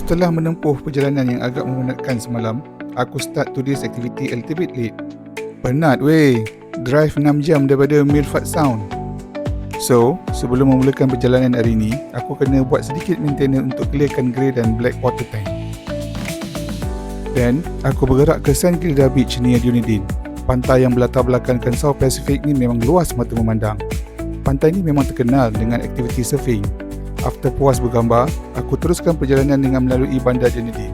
Setelah menempuh perjalanan yang agak memenatkan semalam, aku start today's activity a little bit late. Penat weh, drive 6 jam daripada Milford Sound. So, sebelum memulakan perjalanan hari ini, aku kena buat sedikit maintenance untuk clearkan grey dan black water tank. Dan, aku bergerak ke St. Kilda Beach near Dunedin. Pantai yang berlatar belakangkan South Pacific ni memang luas mata memandang. Pantai ni memang terkenal dengan aktiviti surfing. After puas bergambar, aku teruskan perjalanan dengan melalui bandar Dunedin.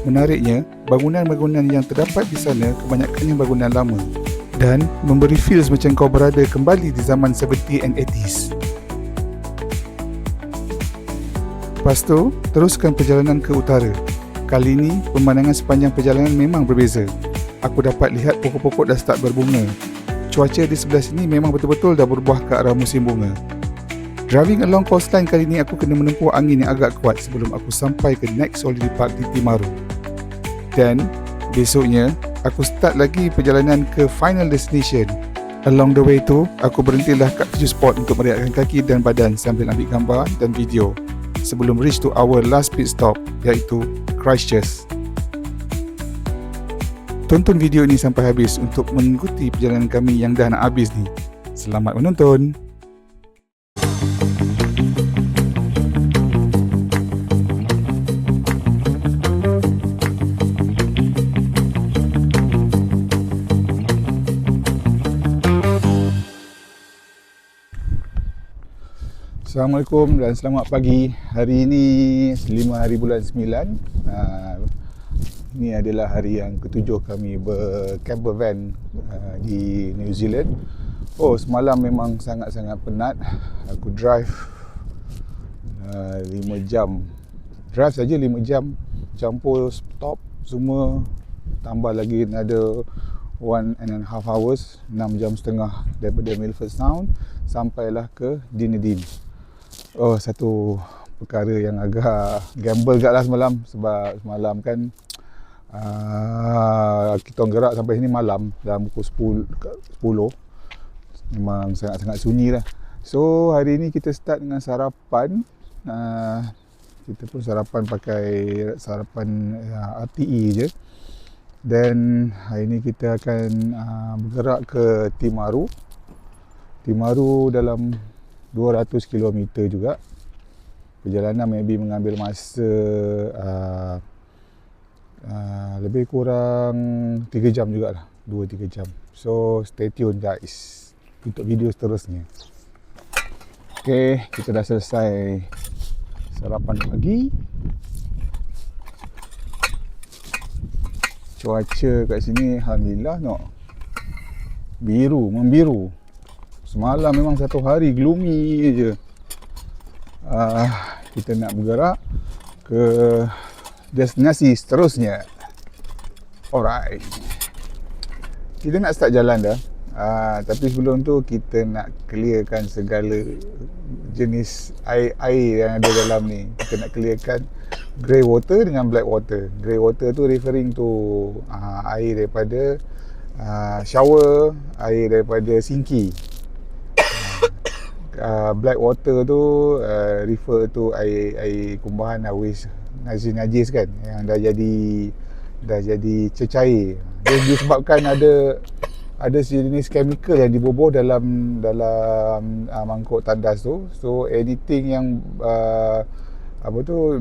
Menariknya, bangunan-bangunan yang terdapat di sana kebanyakannya bangunan lama dan memberi feels macam kau berada kembali di zaman 70s and 80s. Lepas tu, teruskan perjalanan ke utara. Kali ni, pemandangan sepanjang perjalanan memang berbeza. Aku dapat lihat pokok-pokok dah start berbunga. Cuaca di sebelah sini memang betul-betul dah berubah ke arah musim bunga. Driving along coastline kali ni aku kena menempuh angin yang agak kuat sebelum aku sampai ke next holiday park di Timaru. Dan besoknya aku start lagi perjalanan ke final destination. Along the way tu aku berhentilah kat few spot untuk meriakkan kaki dan badan sambil ambil gambar dan video sebelum reach to our last pit stop iaitu Christchurch. Tonton video ini sampai habis untuk mengikuti perjalanan kami yang dah nak habis ni. Selamat menonton. Assalamualaikum dan selamat pagi. Hari ini 5 hari bulan 9. Ini adalah hari yang ketujuh kami bercamper van di New Zealand. Oh, semalam memang sangat-sangat penat. Aku drive 5 jam. Drive saja 5 jam. Campur stop semua. Tambah lagi another 1.5 hours. 6 jam setengah daripada Milford Sound sampailah ke Dunedin. Oh, satu perkara yang agak gamble kat lah semalam. Sebab semalam kan kita orang gerak sampai sini malam dalam pukul 10. Memang sangat-sangat sunyi lah. So hari ni kita start dengan sarapan. Kita pun sarapan pakai sarapan RTE je. Dan hari ni kita akan bergerak ke Timaru. Timaru dalam 200 km juga. Perjalanan maybe mengambil masa lebih kurang 3 jam jugalah, 2-3 jam. So stay tune guys untuk video seterusnya. Okay, kita dah selesai sarapan pagi. Cuaca kat sini alhamdulillah membiru. Semalam memang satu hari gloomy je. Kita nak bergerak ke destinasi seterusnya. Alright. Kita nak start jalan dah. Tapi sebelum tu kita nak clearkan segala jenis air yang ada dalam ni. Kita nak clearkan grey water dengan black water. Grey water tu referring to air daripada shower, air daripada sinki. Black water tu refer to air kumbahan, waste najis kan, yang dah jadi cecair. Dia disebabkan ada sejenis chemical yang dibubuh dalam mangkuk tandas tu. So anything yang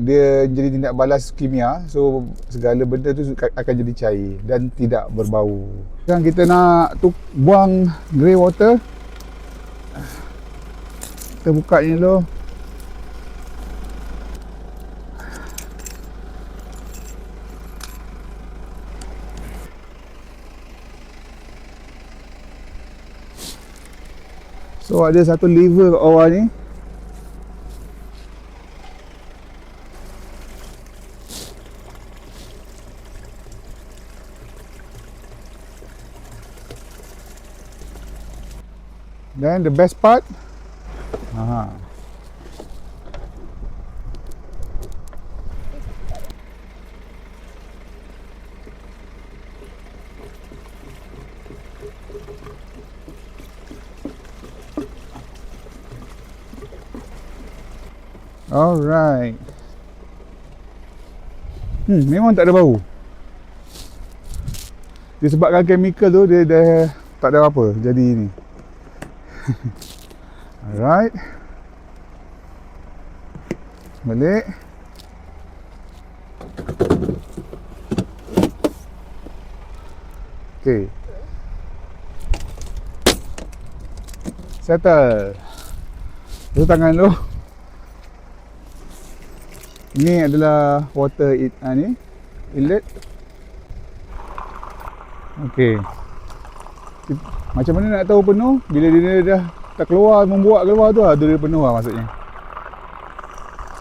dia jadi tindak balas kimia. So segala benda tu akan jadi cair dan tidak berbau. Sekarang kita nak buang grey water. Kita buka ni dulu. So ada satu lever kat bawah ni. Dan the best part, alright. Memang tak ada bau. Disebabkan chemical tu dia dah tak ada apa jadi ni. Alright. Balik. Okay. Settle. Lepas tangan tu. Ini adalah water inlet. Okey. Macam mana nak tahu penuh? Bila dia dah tak keluar, membuat keluar tu dia penuh lah maksudnya.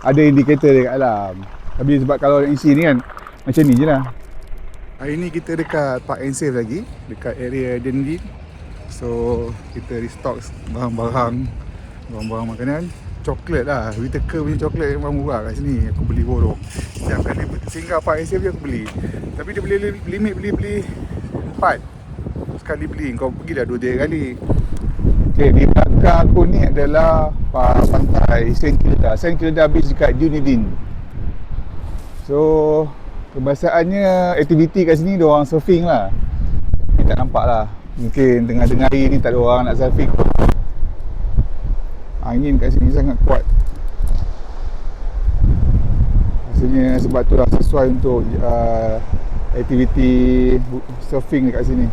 Ada indikator dia kat dalam. Tapi sebab kalau isi ni kan macam ni je lah. Hari ni kita dekat Park and Save lagi, dekat area Dendin. So kita restock barang-barang makanan. Coklat lah, Whittaker punya coklat memang murah kat sini. Aku beli borong. Setiap kali singgah Park and Save je aku beli. Tapi dia boleh limit beli 4 sekali beli. Kau pergilah 2-3 kali. Okay, di belakang aku ni adalah pantai St. Kilda Beach dekat Dunedin. So kebiasaannya aktiviti kat sini diorang surfing lah. Tapi tak nampak lah. Mungkin tengah-tengah hari ni tak ada orang nak surfing. Angin kat sini sangat kuat. Rasanya sebab tu lah sesuai untuk aktiviti surfing dekat sini.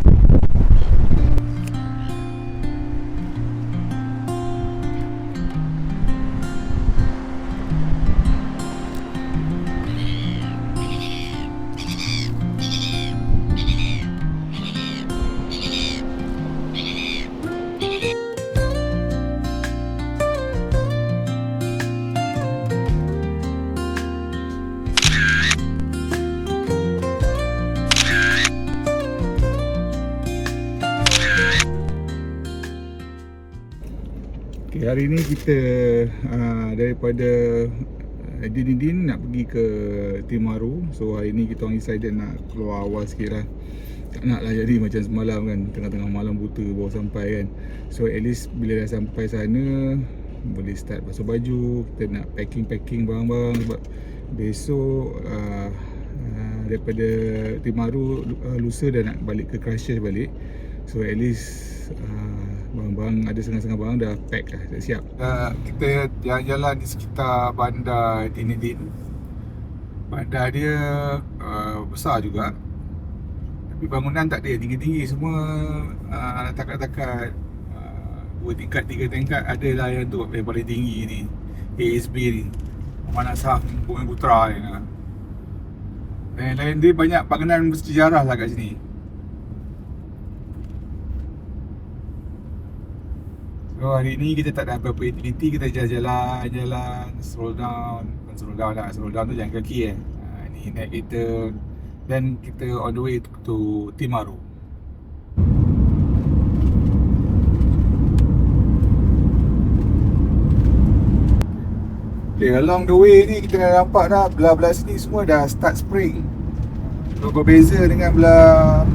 Okay, hari ni kita daripada Dunedin nak pergi ke Timaru. So hari ni kita orang decided nak keluar awal sikit lah. Tak nak lah jadi macam semalam kan, tengah-tengah malam buta baru sampai kan. So at least bila dah sampai sana boleh start basuh baju. Kita nak packing barang-barang sebab besok daripada Timaru lusa dah nak balik ke Christchurch balik. So at least barang-barang ada setengah-setengah barang dah pack lah, dah siap. Kita jalan-jalan di sekitar bandar Dunedin. Bandar dia besar juga. Tapi bangunan tak ada tinggi-tinggi, semua takat-takat 2 tingkat, 3 tingkat. Ada lah yang tu yang paling tinggi ni, ASB ni, Manasah Bumi Putra ni. Lain dia banyak bangunan bersejarah lah kat sini. So hari ni kita tak ada apa-apa aktiviti, kita jalan-jalan, stroll down tu jalan kaki ni naik kereta. Dan kita on the way to Timaru. Okay, along the way ni kita dah nampak dah belah-belah sini semua dah start spring. So berbeza dengan belah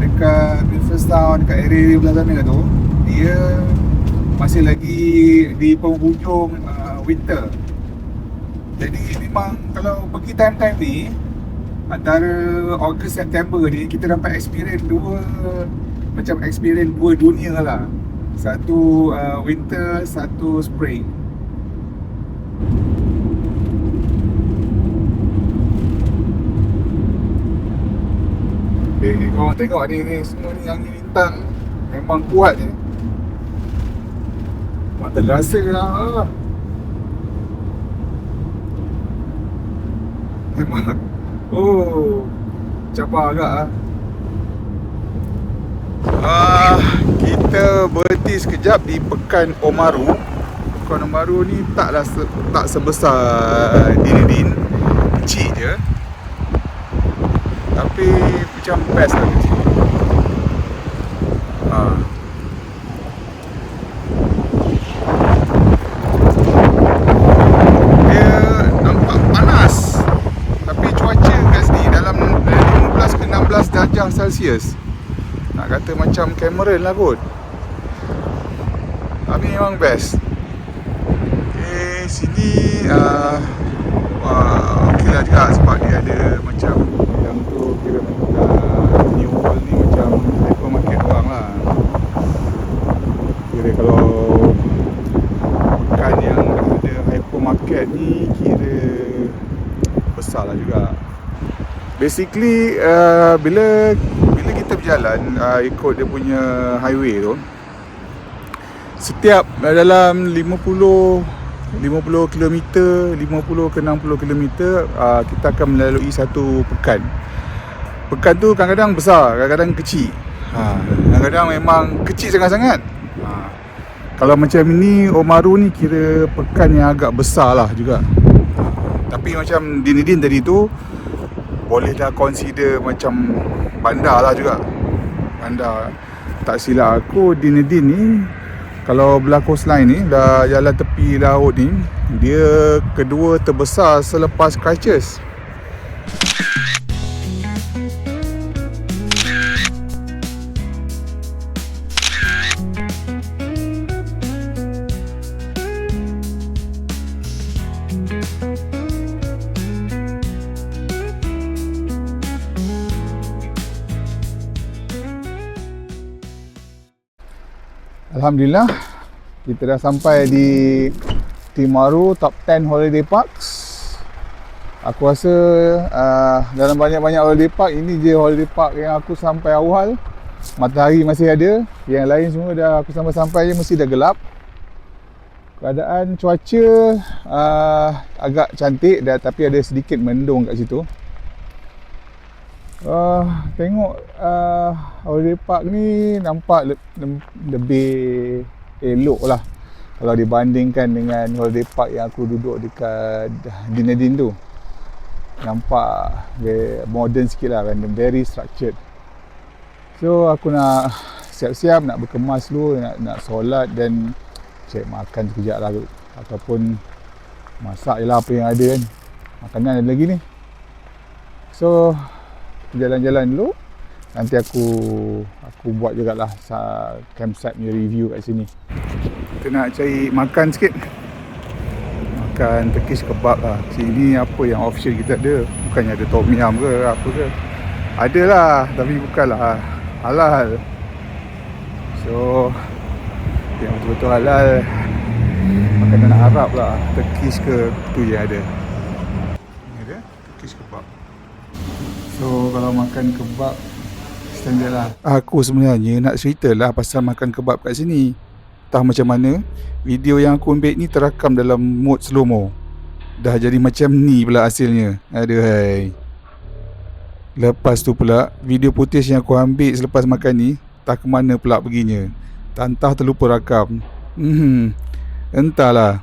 dekat Milford dekat area belah sana tu, dia masih lagi di penghujung winter. Jadi memang kalau pergi time-time ni antara Ogos September ni kita dapat experience dua dunia lah. Satu winter, satu spring. Okay, korang tengok ni semua ni angin lintang memang kuat je. Mata rasa lah. Memang cabar agak kita berhenti sekejap di Pekan Oamaru. Pekan Oamaru ni tak sebesar Dunedin, kecil je. Tapi macam best lah kat sini. Celsius. Nak kata macam Cameron lah kot. Tapi memang best. Okay, sini okey lah juga sebab dia ada macam yang tu kira new wall ni macam hypermarket orang lah. Kira kalau pekan yang dah ada hypermarket ni kira besar lah juga. Basically bila kita berjalan ikut dia punya highway tu, setiap dalam 50 km, 50 ke 60 km kita akan melalui satu pekan. Pekan tu kadang-kadang besar, kadang-kadang kecil. Kadang-kadang memang kecil sangat-sangat. Kalau macam ini, Omaru ni kira pekan yang agak besar lah juga. Tapi macam Dunedin tadi tu, boleh dah consider macam bandar lah juga. Bandar. Tak silap aku, Dunedin ni kalau belah coastline ni, dah jalan tepi laut ni, dia kedua terbesar selepas Christchurch. Alhamdulillah, kita dah sampai di Timaru Top 10 Holiday Parks. Aku rasa dalam banyak-banyak holiday park, ini je holiday park yang aku sampai awal. Matahari masih ada. Yang lain semua dah aku sampai-sampai je mesti dah gelap. Keadaan cuaca agak cantik dah, tapi ada sedikit mendung kat situ. Tengok holiday park ni nampak lebih elok lah kalau dibandingkan dengan holiday park yang aku duduk dekat Dunedin tu. Nampak modern sikit lah, and very structured. So aku nak siap-siap, nak berkemas dulu, nak solat dan cek makan sekejap lah, ataupun masak je lah apa yang ada kan. Makanan ada lagi ni. So jalan-jalan dulu, nanti aku buat jugalah campsite punya review kat sini. Kita nak cari makan sikit, makan Turkish kebab lah. Sini apa yang official kita ada, bukannya ada tom yum ke apa ke, ada lah tapi bukanlah halal. So yang betul-betul halal, makanan Arab lah, Turkish ke, tu je ada. Ni ada Turkish kebab. So kalau makan kebab standard lah. Aku sebenarnya nak cerita lah pasal makan kebab kat sini. Entah macam mana, video yang aku ambil ni terakam dalam mode slow-mo. Dah jadi macam ni pula hasilnya. Aduhai. Lepas tu pula, video footage yang aku ambil selepas makan ni, entah ke mana pula perginya. Entah terlupa rakam. Entahlah.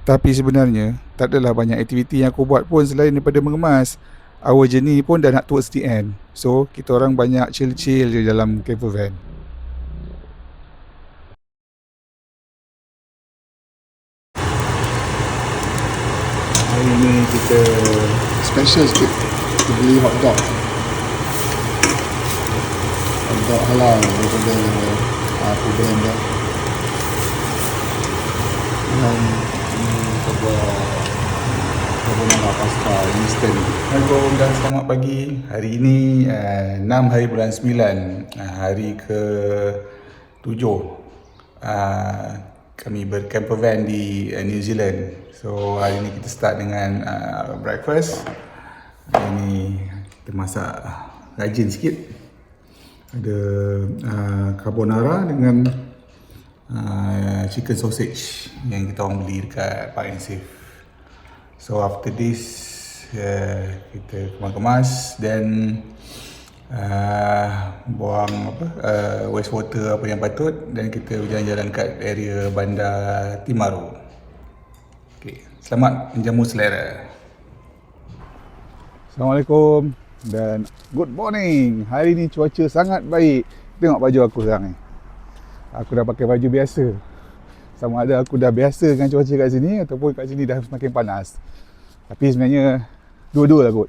Tapi sebenarnya tak adalah banyak aktiviti yang aku buat pun selain daripada mengemas. Our journey pun dah nak towards the end. So kita orang banyak chill-chill je dalam camper van. Hari ni kita special sikit. Kita beli hotdog. Hotdog halal daripada apa brand dah. Dan carbonara pasta instant. Assalamualaikum dan selamat pagi. Hari ini 6 hari bulan 9, hari ke-7 kami bercamper van di New Zealand. So hari ni kita start dengan breakfast. Hari ni kita masak rajin sikit. Ada carbonara dengan chicken sausage yang kita orang beli dekat Park and Save. So after this kita kemas-kemas dan buang wastewater apa yang patut, dan kita berjalan-jalan kat area bandar Timaru. Okay, selamat menjamu selera. Assalamualaikum dan good morning. Hari ni cuaca sangat baik. Tengok baju aku sekarang ni. Aku dah pakai baju biasa. Sama ada aku dah biasa dengan cuaca kat sini ataupun kat sini dah semakin panas. Tapi sebenarnya dua-dua lah kot.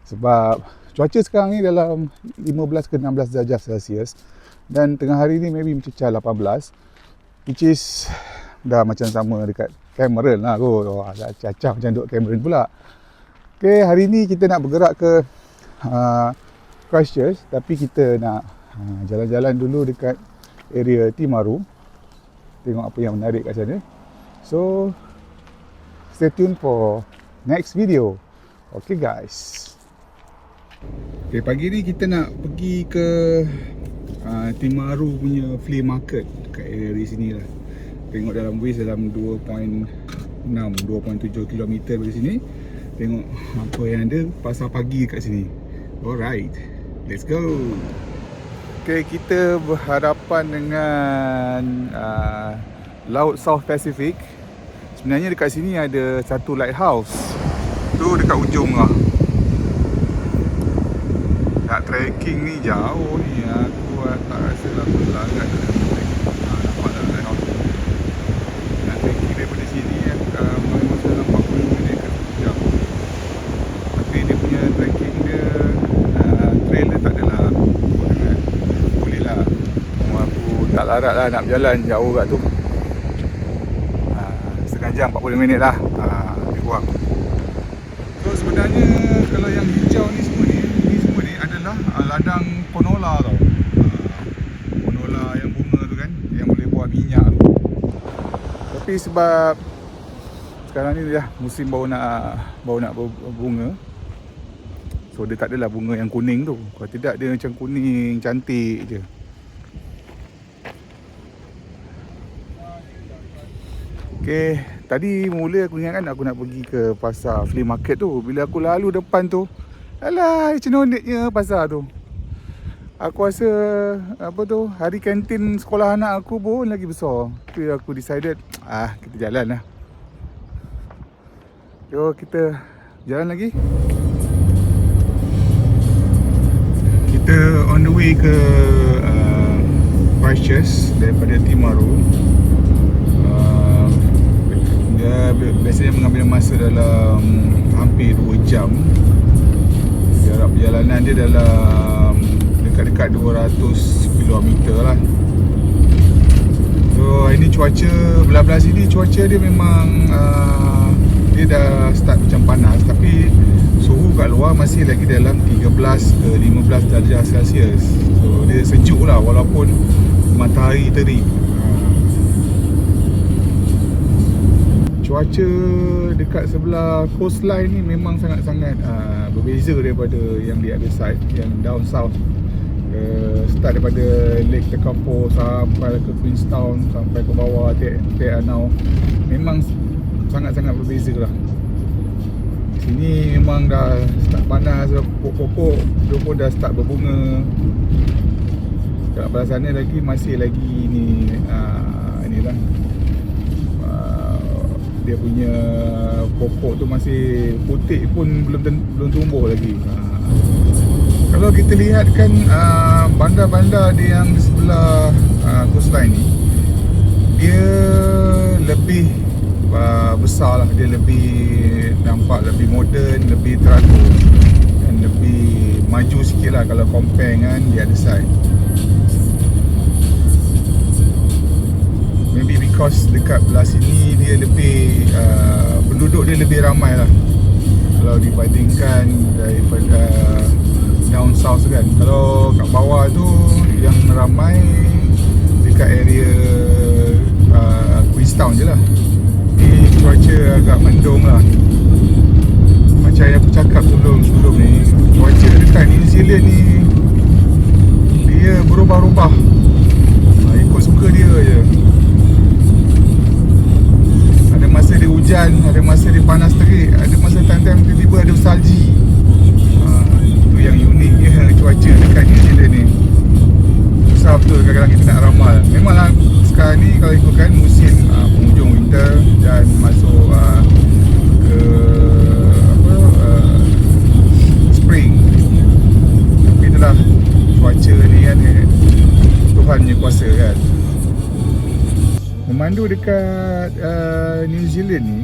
Sebab cuaca sekarang ni dalam 15 ke 16 darjah Celsius. Dan tengah hari ni maybe mencecah 18. Which is dah macam sama dekat Cameron lah kot. Oh, cacah macam duduk Cameron pula. Okay, hari ni kita nak bergerak ke Christchurch, tapi kita nak jalan-jalan dulu dekat area Timaru. Tengok apa yang menarik kat sana. So, stay tune for next video. Okay guys. Okay, pagi ni kita nak pergi ke Timaru punya flea market dekat area sini lah. Tengok dalam waste dalam 2.7 km dari sini. Tengok apa yang ada pasar pagi kat sini. Alright, let's go. Okay, kita berhadapan dengan Laut South Pacific. Sebenarnya dekat sini ada satu lighthouse. Tu dekat ujung lah. Nak trekking ni jauh ni. Aku tak rasa lah berlagat. Nampak tak lighthouse. Nak trekking daripada sini masa dalam 40 minit ke 1 jam. Tapi dia punya trekking dia, trail dia tak adalah boleh lah. Aku tak larat lah nak berjalan jauh kat tu. Setengah jam 40 minit lah, lebih kurang. So sebenarnya kalau yang hijau ni semua ni adalah ladang Ponola tau. Ponola yang bunga tu kan, yang boleh buat minyak tu. Tapi sebab sekarang ni dah musim baru nak berbunga, so dia tak adalah bunga yang kuning tu. Kalau tidak dia macam kuning cantik je. Okay, tadi mula aku ingat kan aku nak pergi ke pasar flea market tu. Bila aku lalu depan tu, alah, cenoneknya pasar tu. Aku rasa hari kantin sekolah anak aku pun lagi besar. Tapi aku decided kita jalan lah. Jom kita jalan lagi. Kita on the way ke Christchurch daripada Timaru. Biasanya mengambil masa dalam hampir 2 jam. Jarak perjalanan dia dalam dekat-dekat 200 km lah. So ini cuaca belah-belah sini, cuaca dia memang dia dah start macam panas, tapi suhu kat luar masih lagi dalam 13 ke 15 darjah Celsius. So dia sejuk lah walaupun matahari terik. Cuaca dekat sebelah coastline ni memang sangat-sangat berbeza daripada yang di other side, yang down south. Start daripada Lake Tekapo sampai ke Queenstown, sampai ke bawah Te-Anau. Memang sangat-sangat berbeza lah. Sini memang dah start panas, pokok-pokok dia pun dah start berbunga. Kat belah sana lagi masih lagi inilah, dia punya pokok tu masih putih pun belum tumbuh lagi. Kalau kita lihat kan bandar-bandar yang di sebelah coastline ni, dia lebih besar lah, dia lebih nampak lebih moden, lebih teratur dan lebih maju sikit lah kalau compare dengan the other side. Maybe because dekat belah sini dia lebih penduduk dia lebih ramai lah kalau dibandingkan daripada down south kan. Kalau kat bawah tu yang ramai dekat area Queenstown je lah. Ni cuaca agak mendung lah. Macam yang aku cakap sebelum ni, cuaca dekat New Zealand ni dia berubah-ubah, ikut suka dia je. Ada masa dia hujan, ada masa dia panas terik, ada masa time-time tiba-tiba ada salji. Itu yang uniknya cuaca dekat New Zealand ni. Susah betul kadang-kadang kita nak ramal. Memanglah sekarang ni kalau ikutkan musim penghujung winter dan masuk ke spring. Tapi itulah cuaca ni kan, Tuhan punya kuasa kan. Memandu dekat New Zealand ni,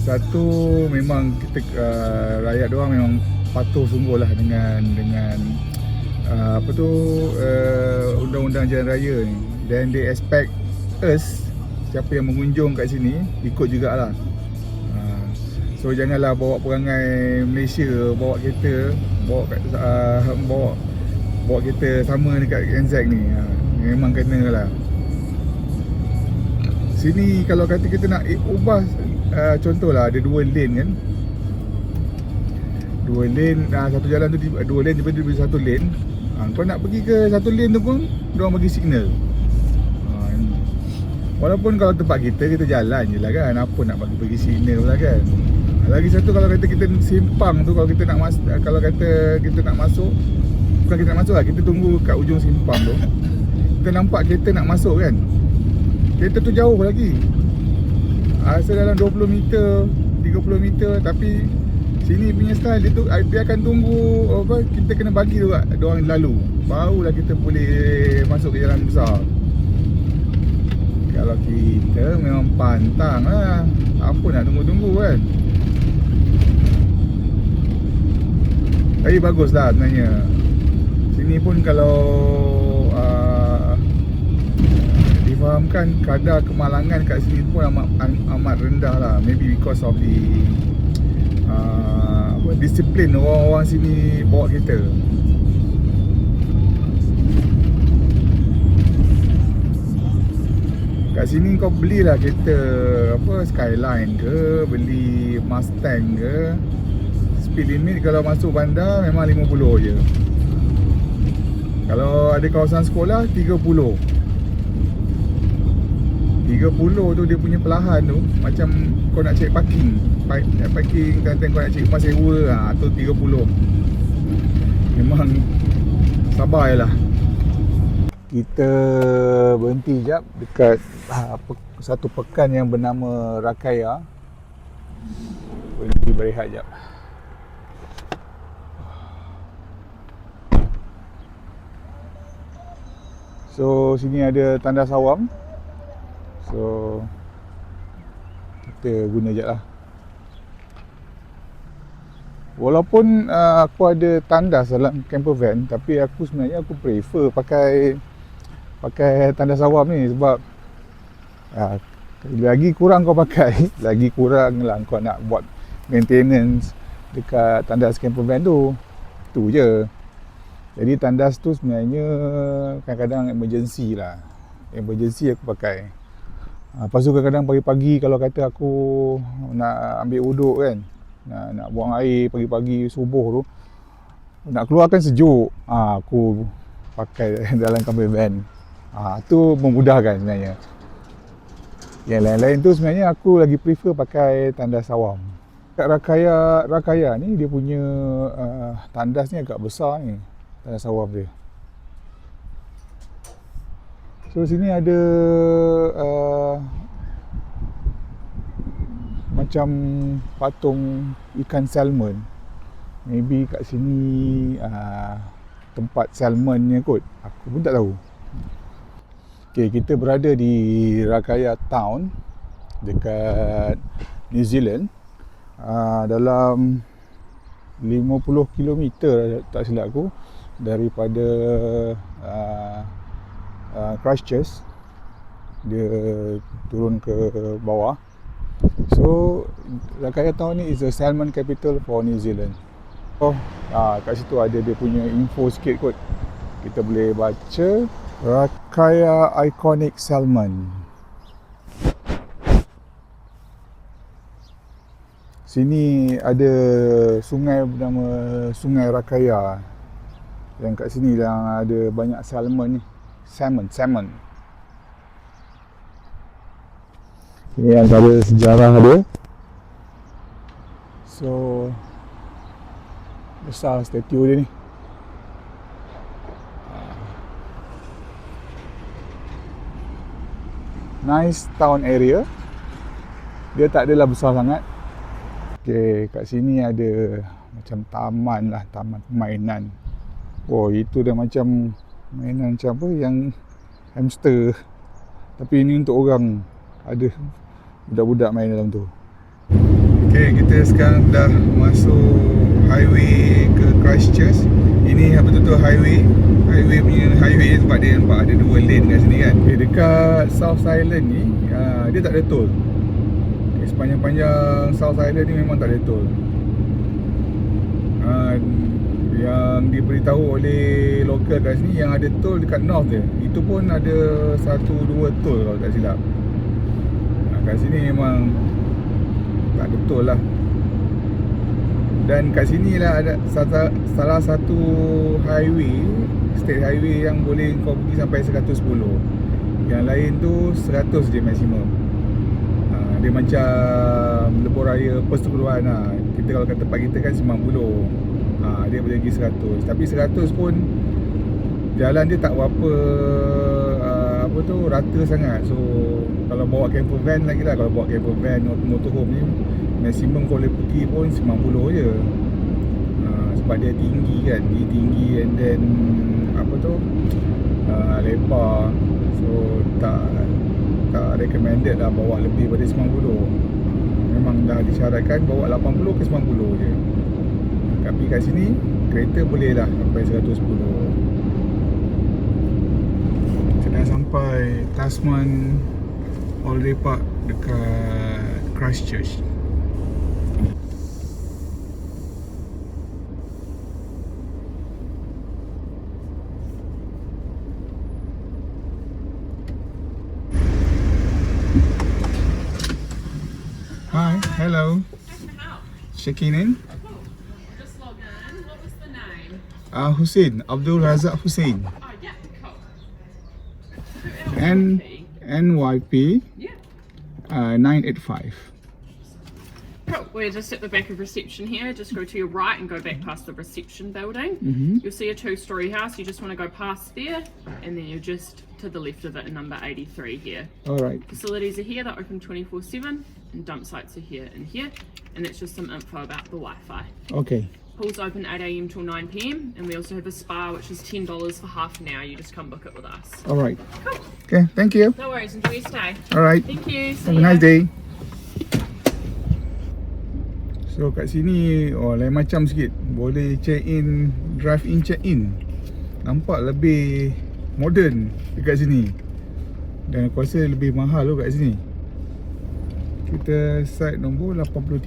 satu memang kita rakyat diorang memang patuh sungguh lah dengan undang-undang jalan raya ni. Dan they expect us siapa yang mengunjung kat sini ikut jugalah. So janganlah bawa perangai Malaysia, bawa kereta, bawa kereta sama dekat NZ ni. Memang kena lah. Sini kalau kata kita nak ubah, contohlah ada 2 lane kan. 2 lane, satu jalan tu 2 lane tiba-tiba 1 lane. Kau nak pergi ke 1 lane tu pun diorang bagi signal. Walaupun kalau tempat kita jalan je lah kan, apa nak bagi signal pula kan. Lagi satu, kalau kata kita simpang tu, kalau kita nak masuk, bukan kita nak masuk lah, kita tunggu kat ujung simpang tu, kita nampak kereta nak masuk kan, kereta tu jauh lagi, asal dalam 20 meter 30 meter. Tapi sini punya style dia akan tunggu kita kena bagi tu kat diorang lalu, barulah kita boleh masuk ke jalan besar. Kalau kita memang pantang lah, apa nak tunggu-tunggu kan. Tapi bagus lah sebenarnya. Sini pun kalau difahamkan, kadar kemalangan kat sini pun amat rendah lah. Maybe because of the disiplin orang-orang sini bawa kereta. Kat sini kau belilah kereta Skyline ke, beli Mustang ke, speed limit kalau masuk bandar memang 50 je. Kalau ada kawasan sekolah 30 tu dia punya perlahan tu, macam kau nak cek parking dan kau nak cek rumah sewa, tu 30. Memang sabar je lah. Kita berhenti jap dekat satu pekan yang bernama Rakaya. Berhenti berehat jap. So sini ada tandas awam. So kita guna je lah. Walaupun aku ada tandas dalam camper van, tapi aku sebenarnya prefer pakai tandas awam ni. Sebab lagi kurang kau pakai, lagi kurang lah kau nak buat maintenance dekat tandas camper van tu. Tu je. Jadi tandas tu sebenarnya kadang-kadang emergency lah. Emergency aku pakai. Lepas tu kadang-kadang pagi-pagi kalau kata aku nak ambil uduk kan, nak buang air pagi-pagi subuh tu, nak keluarkan sejuk, aku pakai dalam camper van. Tu memudahkan sebenarnya. Yang lain-lain tu sebenarnya aku lagi prefer pakai tandas awam. Kat Rakaya ni dia punya tandas ni agak besar ni, tandas awam dia. So sini ada macam patung ikan salmon. Maybe kat sini tempat salmonnya kot, aku pun tak tahu. Okay, kita berada di Rakaya Town dekat New Zealand. Dalam 50 km tak silap aku daripada Christchurch. Dia turun ke bawah. So Rakaya Town ni is the salmon capital for New Zealand. Kat situ ada dia punya info sikit kot. Kita boleh baca Rakaya Iconic Salmon. Sini ada sungai bernama Sungai Rakaya. Yang kat sini yang ada banyak salmon ni. Salmon. Ini antara sejarah dia. So besar statue dia ni. Nice town area. Dia tak adalah besar sangat. Okay, kat sini ada macam taman lah, taman permainan. Oh, itu dah macam mainan macam apa yang hamster. Tapi ini untuk orang. Ada budak-budak main dalam tu. Okay, kita sekarang dah masuk highway ke Christchurch. Ini betul-betul highway highway sebab dia nampak ada 2 lane kat sini kan. Dekat South Island ni dia tak ada tol. Sepanjang-panjang South Island ni memang tak ada tol. Yang diberitahu oleh lokal kat sini yang ada tol dekat north dia. Itu pun ada 1-2 tol kalau tak silap. Kat sini memang tak ada tol lah. Dan kat sini lah ada salah satu highway, state highway yang boleh kau pergi sampai 110. Yang lain tu 100 je maksimum. Dia macam lebuh raya persekutuan lah. Kita kalau kat tempat kita kan 90. Dia boleh pergi 100. Tapi 100 pun jalan dia tak berapa rata sangat. So kalau bawa camper van lagi lah. Kalau bawa camper van motorhome ni maksimum kau boleh pergi pun 90 je. Sebab dia tinggi kan. Dia tinggi and then lebar. So tak recommended lah bawa lebih pada 90. Memang dah disyaratkan bawa 80 ke 90 je. Tapi kat sini kereta boleh lah sampai 110. Kita dah sampai Tasman Holiday Park dekat Christchurch. Hi, hello. Checking in. Just log in. What was the name? Hussein, Abdul Razak Hussein. Oh, yeah, cool. NYP Yeah. 985. Cool. We're just at the back of reception here. Just go to your right and go back past the reception building. You'll see a 2-story house. You just want to go past there, and then you're just to the left of it in number 83 here. Alright. Facilities are here. They're open 24/7, and dump sites are here and here. And that's just some info about the Wi-Fi. Okay. Pool's open 8 a.m. till 9 p.m. and we also have a spa which is $10 for half an hour. You just come book it with us. Alright. Okay, thank you. No worries. Enjoy your stay. Alright. Thank you. Have a nice day. So kat sini lain macam sikit. Boleh check in, drive in, check in. Nampak lebih modern dekat sini. Dan aku rasa lebih mahal tu kat sini. Kita side nombor 83.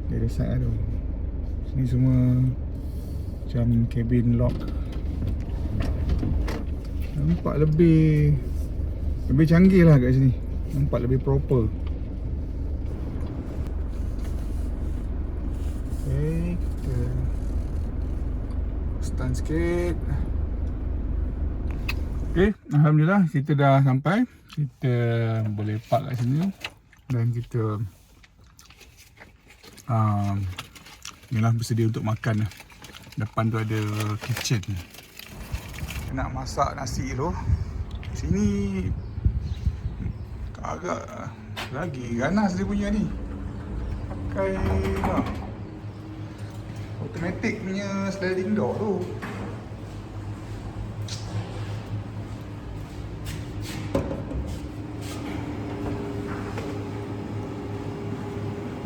Dia ada side tu. Sini semua macam cabin lock. Nampak lebih canggih lah kat sini. Nampak lebih proper. Okay, kita stand sikit. Okay, Alhamdulillah kita dah sampai. Kita boleh park kat sini. Dan kita inilah bersedia untuk makan lah. Depan tu ada kitchen. Nak masak nasi tu. Sini agak lagi ganas dia punya ni. Pakai automatic punya sliding door tu.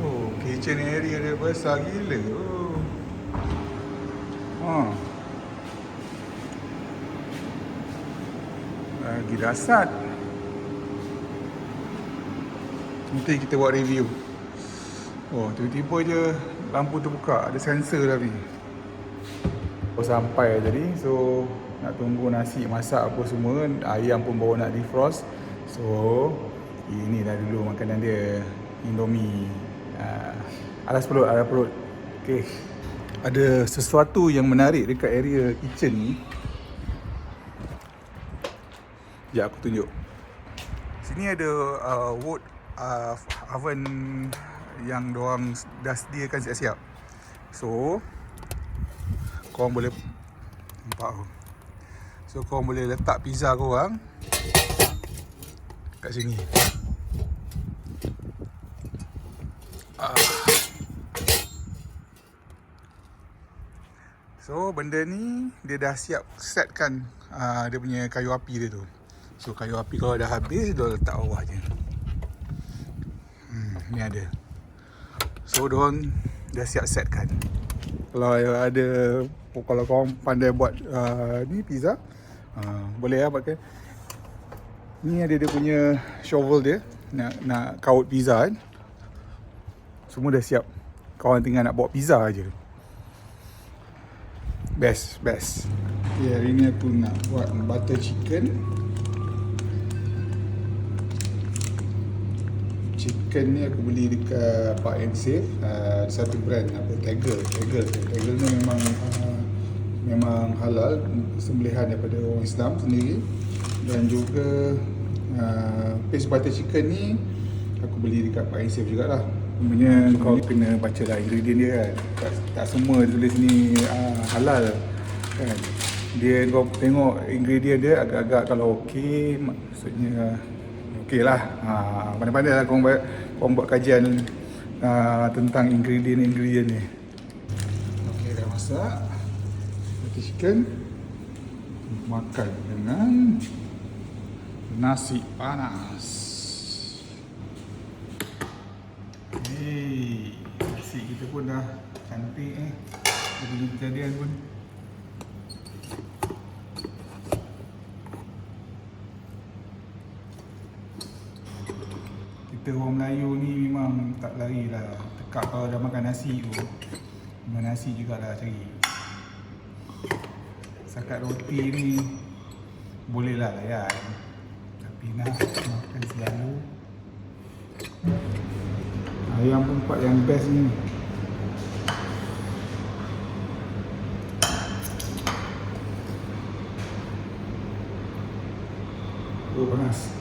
Oh, kitchen area dia besar gila. Lagi dahsyat. Nanti kita buat review. Oh, tiba-tiba je lampu terbuka, ada sensor tapi. Sampai tadi, so nak tunggu nasi masak apa semua, ayam pun baru nak defrost. So ini dah dulu makanan dia, Indomie. Alas perut. Okay. Ada sesuatu yang menarik dekat area kitchen ni. Sekejap aku tunjuk. Sini ada wood oven yang diorang dah sediakan siap-siap. So korang boleh nampak tu. So korang boleh letak pizza korang kat sini. So benda ni dia dah siap setkan dia punya kayu api dia tu. So kayu api kalau dah habis dia letak bawah je. Ni ada. So diorang dah siap setkan. Kalau korang pandai buat ni pizza, boleh lah buatkan. Ni ada dia punya shovel dia, nak kaut pizza kan. Semua dah siap. Korang tinggal nak bawa pizza aje. Best. Okay, hari ni aku nak buat butter chicken. Chicken ni aku beli dekat Park and Save. Satu brand apa, Tegel ni memang halal, sembelihan daripada orang Islam sendiri. Dan juga paste butter chicken ni aku beli dekat Park and Save jugalah. Sebenarnya kau kena baca lah ingredient dia kan. Tak semua tulis ni halal kan. Dia kau tengok ingredient dia agak-agak kalau okey, maksudnya okey lah. Pandai-pandai lah korang buat kajian tentang ingredient ni. Okey, dah masak butter chicken. Makan dengan nasi panas. Nasi kita pun dah cantik Jadi kejadian pun. Kita orang Melayu ni memang tak lari lah. Tekak kalau dah makan nasi tu, memang nasi jugalah cari. Sakat roti ni boleh lah layan, tapi nak makan selalu. Ayam pun part yang best ni. Oh, panas.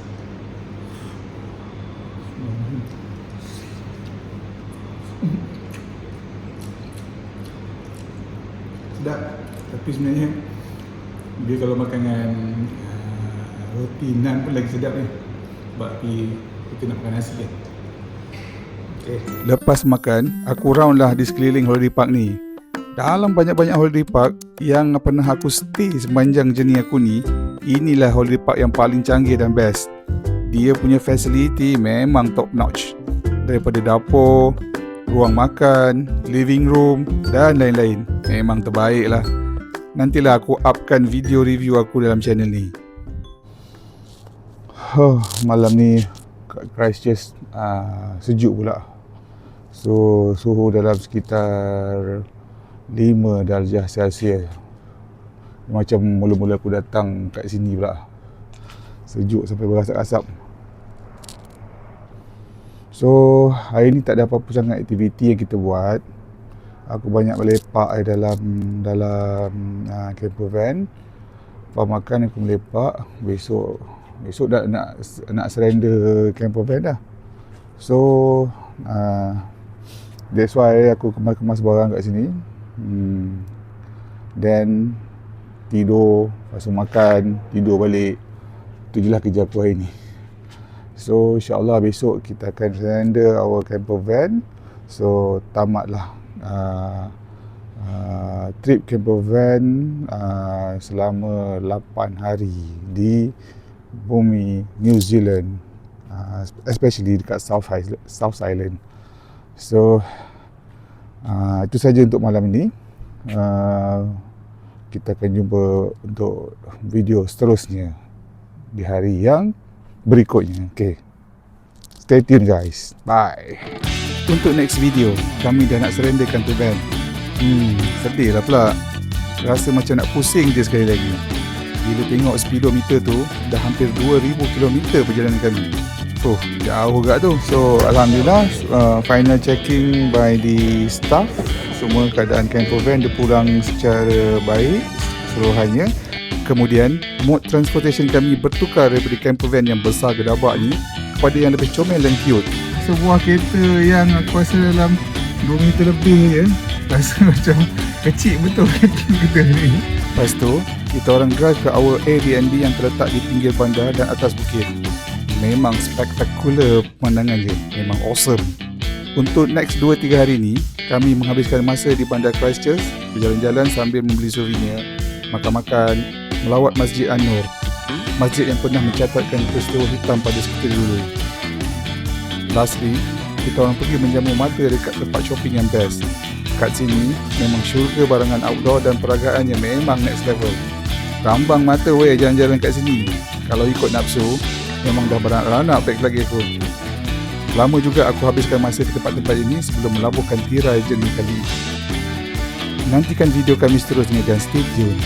Sedap. Tapi sebenarnya dia kalau makan dengan roti naan pun lagi sedap ni. Sebab kita nak makan nasi kan. Okay. Lepas makan, aku round lah di sekeliling holiday park ni. Dalam banyak-banyak holiday park yang pernah aku stay sepanjang journey aku ni, inilah holiday park yang paling canggih dan best. Dia punya facility memang top notch. Daripada dapur, ruang makan, living room dan lain-lain. Memang terbaik lah. Nantilah aku upkan video review aku dalam channel ni. Malam ni kat Christchurch sejuk pula. So suhu dalam sekitar 5 darjah Celsius. Macam mula-mula aku datang kat sini pula. Sejuk sampai berasap-asap. So hari ni tak ada apa-apa sangat aktiviti yang kita buat. Aku banyak melepak dalam camper van. Lepas makan aku melepak. Besok dah nak surrender camper van dah. So that's why aku kemas-kemas barang kat sini. Then tidur, lepas tu makan, tidur balik. Itu je lah kerja aku hari ni. So insyaAllah besok kita akan surrender our camper van. So tamatlah trip camper van selama 8 hari di bumi New Zealand, especially dekat South Island. So itu saja untuk malam ini. Kita akan jumpa untuk video seterusnya di hari yang berikutnya. Okay, stay tune guys. Bye. Untuk next video, kami dah nak surrender camper van. Sedih lah pula. Rasa macam nak pusing je sekali lagi. Bila tengok speedometer tu, dah hampir 2000 km perjalanan kami. Jauh agak tu. So alhamdulillah, final checking by the staff. Semua keadaan camper van dia pulang secara baik seluruhannya. Kemudian mode transportation kami bertukar daripada camper van yang besar gedabak ni kepada yang lebih comel dan cute. Sebuah kereta yang aku rasa dalam 2 meter lebih je. Rasa macam kecil betul kereta ni. Lepas tu kita orang drive ke our Airbnb yang terletak di pinggir bandar dan atas bukit. Memang spektakular pemandangan dia. Memang awesome. Untuk next 2-3 hari ni, kami menghabiskan masa di bandar Christchurch, berjalan-jalan sambil membeli souvenir, makan-makan, melawat Masjid An-Nur, masjid yang pernah mencatatkan peristiwa hitam pada seketika dulu. Lastly, kita orang pergi menjamu mata dekat tempat shopping yang best. kat sini memang syurga barangan outdoor dan peragaannya memang next level. Rambang mata weh jalan-jalan kat sini. Kalau ikut nafsu, memang dah beranak-anak baik lagi aku. Lama juga aku habiskan masa di tempat-tempat ini sebelum melabuhkan tirai jernih kali ini. Nantikan video kami seterusnya dan stay tune.